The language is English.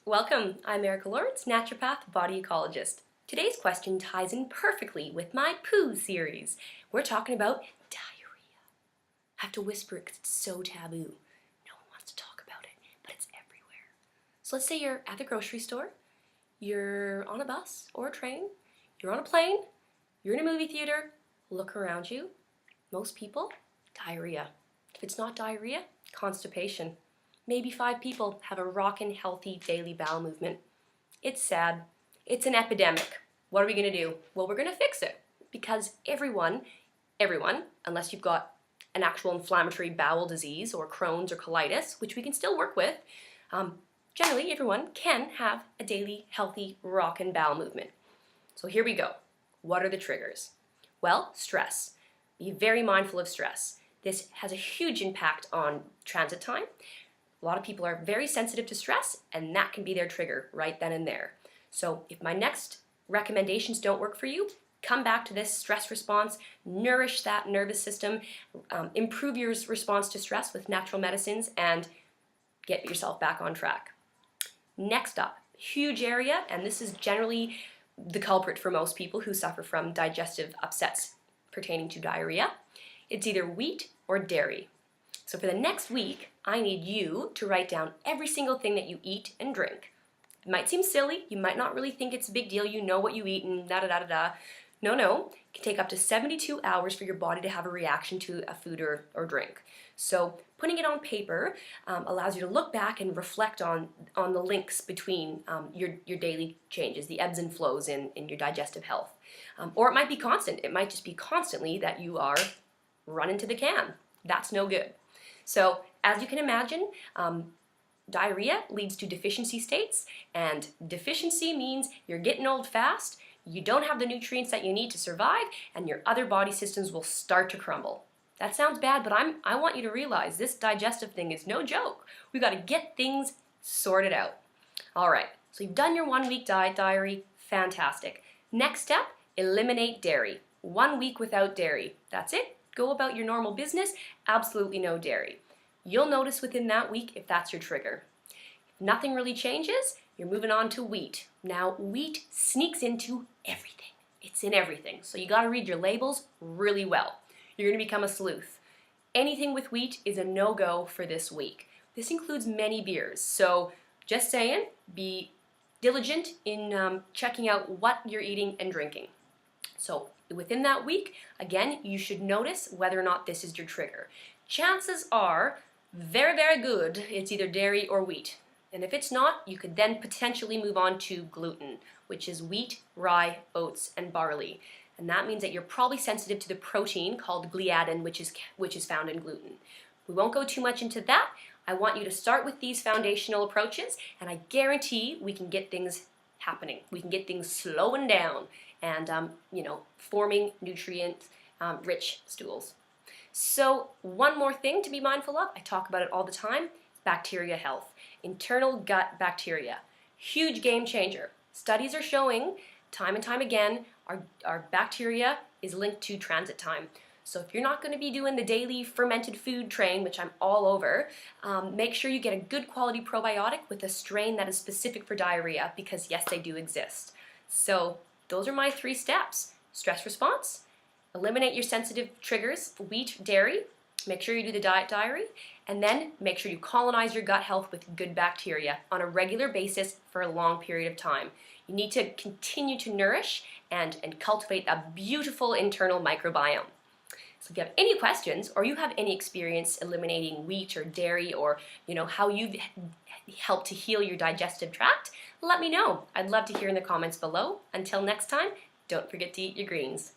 Welcome, I'm Erica Lawrence, naturopath, body ecologist. Today's question ties in perfectly with my poo series. We're talking about diarrhea. I have to whisper it because it's so taboo. No one wants to talk about it, but it's everywhere. So let's say you're at the grocery store, you're on a bus or a train, you're on a plane, you're in a movie theater, look around you. Most people, diarrhea. If it's not diarrhea, constipation. Maybe 5 people have a rockin' healthy daily bowel movement. It's sad. It's an epidemic. What are we gonna do? Well, we're gonna fix it because everyone, unless you've got an actual inflammatory bowel disease or Crohn's or colitis, which we can still work with, generally everyone can have a daily healthy rockin' bowel movement. So here we go. What are the triggers? Well, stress. Be very mindful of stress. This has a huge impact on transit time. A lot of people are very sensitive to stress, and that can be their trigger right then and there. So if my next recommendations don't work for you, come back to this stress response, nourish that nervous system, improve your response to stress with natural medicines, and get yourself back on track. Next up, huge area, and this is generally the culprit for most people who suffer from digestive upsets pertaining to diarrhea. It's either wheat or dairy. So for the next week, I need you to write down every single thing that you eat and drink. It might seem silly, you might not really think it's a big deal, you know what you eat and da-da-da-da-da. No, it can take up to 72 hours for your body to have a reaction to a food or drink. So putting it on paper allows you to look back and reflect on the links between your daily changes, the ebbs and flows in your digestive health. Or it might be constant, it might just be constantly that you are running to the can. That's no good. So as you can imagine, diarrhea leads to deficiency states, and deficiency means you're getting old fast, you don't have the nutrients that you need to survive, and your other body systems will start to crumble. That sounds bad, but I want you to realize this digestive thing is no joke. We've got to get things sorted out. All right, so you've done your 1-week diet diary, fantastic. Next step, eliminate dairy. 1 week without dairy, that's it. Go about your normal business, absolutely no dairy. You'll notice within that week if that's your trigger. If nothing really changes, you're moving on to wheat. Now, wheat sneaks into everything. It's in everything, so you gotta read your labels really well. You're gonna become a sleuth. Anything with wheat is a no-go for this week. This includes many beers, so just saying, be diligent in checking out what you're eating and drinking. So within that week, again, you should notice whether or not this is your trigger. Chances are very, very good it's either dairy or wheat. And if it's not, you could then potentially move on to gluten, which is wheat, rye, oats, and barley. And that means that you're probably sensitive to the protein called gliadin, which is found in gluten. We won't go too much into that. I want you to start with these foundational approaches, and I guarantee we can get things happening. We can get things slowing down and forming nutrient-rich stools. So one more thing to be mindful of, I talk about it all the time, bacteria health. Internal gut bacteria, huge game changer. Studies are showing time and time again our bacteria is linked to transit time. So if you're not going to be doing the daily fermented food train, which I'm all over, make sure you get a good quality probiotic with a strain that is specific for diarrhea, because yes, they do exist. So those are my 3 steps. Stress response, eliminate your sensitive triggers, wheat, dairy, make sure you do the diet diary, and then make sure you colonize your gut health with good bacteria on a regular basis for a long period of time. You need to continue to nourish and cultivate a beautiful internal microbiome. So if you have any questions or you have any experience eliminating wheat or dairy, or how you've helped to heal your digestive tract, let me know. I'd love to hear in the comments below. Until next time, don't forget to eat your greens.